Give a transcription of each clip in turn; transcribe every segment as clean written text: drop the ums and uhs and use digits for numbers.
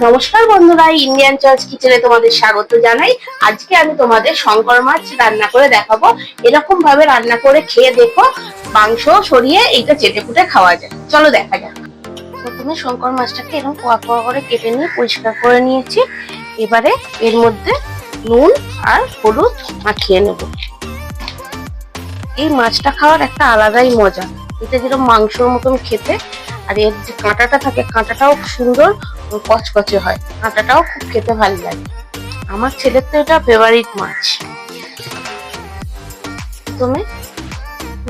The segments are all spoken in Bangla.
নমস্কার বন্ধুরা, ইন্ডিয়ান চয়েস কিচেনে তোমাদের স্বাগত জানাই। আজকে আমি তোমাদের শঙ্কর মাছ রান্না করে দেখাবো। এরকম ভাবে রান্না করে খেয়ে দেখো, মাংস সরিয়ে এইটা চেটেপুটে খাওয়া যায়। চলো দেখা যাক। প্রথমে শঙ্কর মাছটাকে এরকম কোয়া কোয়া করে কেটে নিয়ে পরিষ্কার করে নিয়েছি। এবারে এর মধ্যে নুন আর হলুদ মাখিয়ে নেব। এই মাছটা খাওয়ার একটা আলাদাই মজা, এটা যেরকম মাংসর মতন খেতে। আর এর যে কাঁটাটা থাকে, কাঁটাটাও সুন্দর কচকচে হয়, কাঁটাটাও খুব খেতে ভালো লাগে। আমার ছেলের তো এটা ফেভারিট মাছ। প্রথমে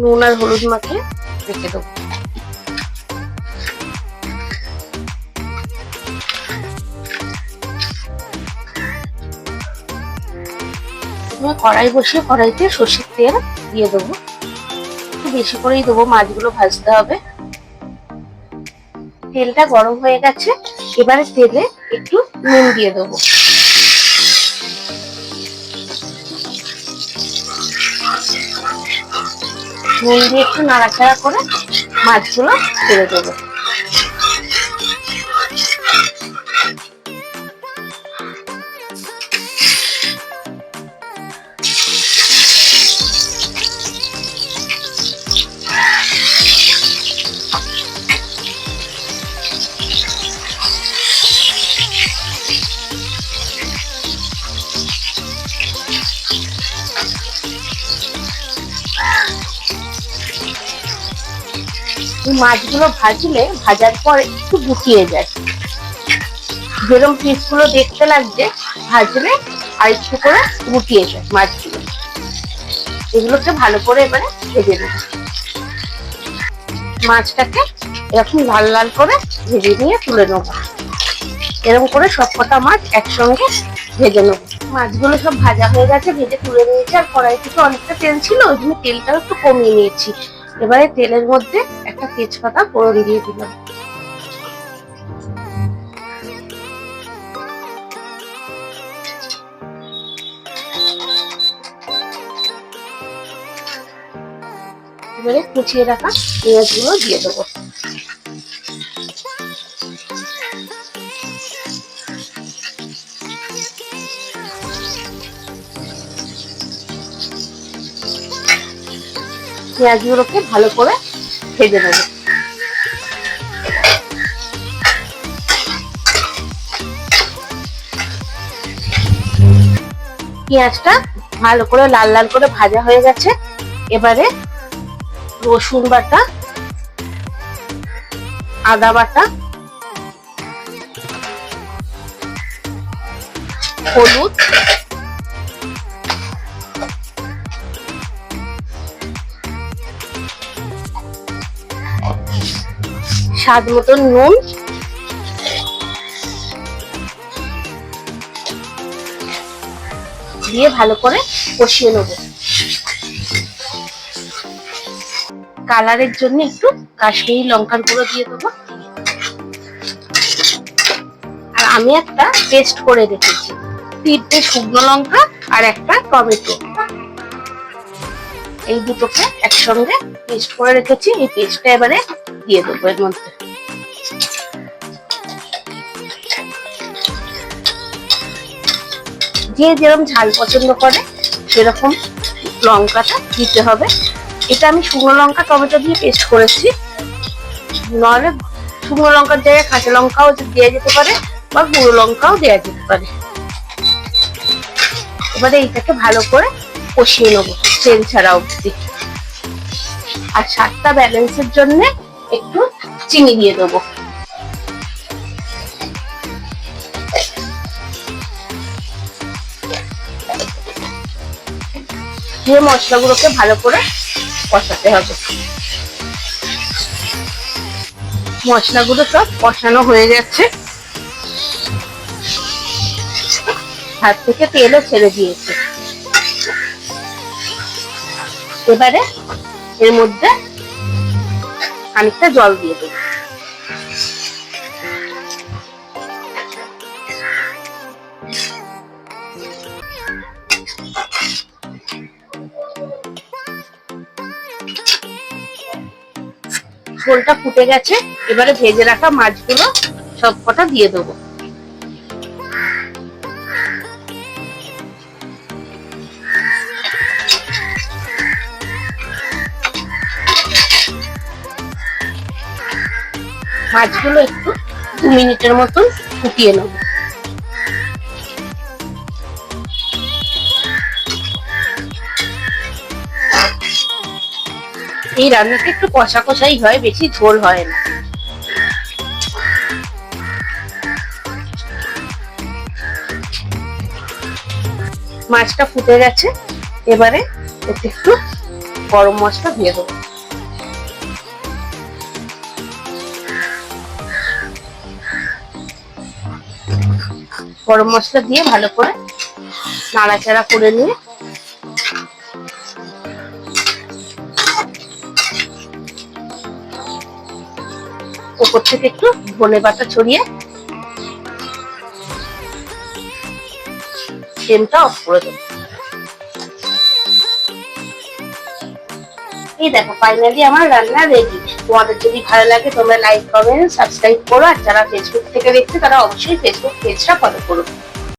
নুন আর হলুদ মাখিয়ে রেখে দেবো। প্রথমে কড়াই বসিয়ে কড়াইতে সর্ষের তেল দিয়ে দেবো। একটু বেশি করেই দেবো, মাছগুলো ভাজতে হবে। তেলটা গরম হয়ে গেছে, এবারে তেলে একটু নুন দিয়ে দেবো। নুন দিয়ে একটু নাড়াচাড়া করে মাছগুলো ছেড়ে দেবো। মাছগুলো ভাজলে ভাজার পর একটু গুটিয়ে যায়, যেরকম পিসগুলো দেখতে লাগছে, ভাজলে আর একটু করে গুটিয়ে যায় মাছগুলো। এগুলোকে ভালো করে এবারে ভেজে নেব। মাছটাকে এরকম লাল লাল করে ভেজে নিয়ে তুলে নেব। এরকম করে সবকটা মাছ একসঙ্গে ভেজে নেব। মাছগুলো সব ভাজা হয়ে গেছে, ভেজে তুলে নিয়েছি। আর কড়াই থেকে অনেকটা তেল ছিল, ওই জন্য তেলটাও একটু কমিয়ে নিয়েছি। এবারে তেলের মধ্যে একটা তেজপাতা ফোড়ন দিয়ে দিলাম। এবারে কুচিয়ে রাখা পেঁয়াজগুলো দিয়ে দেবো। পেঁয়াজগুলোকে ভালো করে ভেজে নেব। পেঁয়াজটা ভালো করে লাল লাল করে ভাজা হয়ে গেছে। এবারে রসুন বাটা, আদা বাটা, হলুদ, স্বাদ মতন নুন, দিয়ে ভালো করে কষিয়ে নেব। কালারের জন্য একটু কাশ্মীরি লঙ্কার গুঁড়ো দিয়ে দেবো। আর আমি একটা পেস্ট করে রেখেছি, 3টে শুকনো লঙ্কা আর একটা টমেটো, এই দুটোকে একসঙ্গে পেস্ট করে রেখেছি। এই পেস্টটা এবারে দিয়ে দেবো এর মধ্যে। যে যেরকম ঝাল পছন্দ করে সেরকম লঙ্কাটা দিতে হবে। এটা আমি শুকনো লঙ্কা টমেটো দিয়ে পেস্ট করেছি, নাহলে শুকনো লঙ্কার জায়গায় কাঁচা লঙ্কাও দেওয়া যেতে পারে বা গুঁড়ো লঙ্কাও দেওয়া যেতে পারে। এবারে এইটাকে ভালো করে কষিয়ে নেবো তেল ছাড়া অবধি। আর স্বাদটা ব্যালেন্সের জন্য একটু চিনি দিয়ে দেবো। দিয়ে মশলাগুলোকে ভালো করে কষাতে হবে। মশলাগুলো সব কষানো হয়ে যাচ্ছে, হাত থেকে তেলও ছেড়ে দিয়েছে। এবারে এর মধ্যে খানিকটা জল দিয়ে দেবো। ঝোলটা ফুটে গেছে, এবারে ভেজে রাখা মাছগুলো সবকটা দিয়ে দেবো। মাছগুলো একটু 2 মিনিটের মতন ফুটিয়ে নেব। এই রান্নাটা একটু কষা কষাই হয়, বেশি ঝোল হয় না। মাছটা ফুটে গেছে, এবারে এতে একটু গরম মশলা দিয়ে দেবো। গরম মশলা দিয়ে ভালো করে নাড়াচাড়া করে নিয়ে উপর থেকে একটু ধনেপাতা ছড়িয়ে ফ্লেমটা অফ করে দেবো। এই দেখো ফাইনালি আমার রান্না রেডি। তোমাদের যদি ভালো লাগে তোমরা লাইক কমেন্ট সাবস্ক্রাইব করো, আর যারা ফেসবুক থেকে দেখছে তারা অবশ্যই ফেসবুক পেজটা ফলো করো।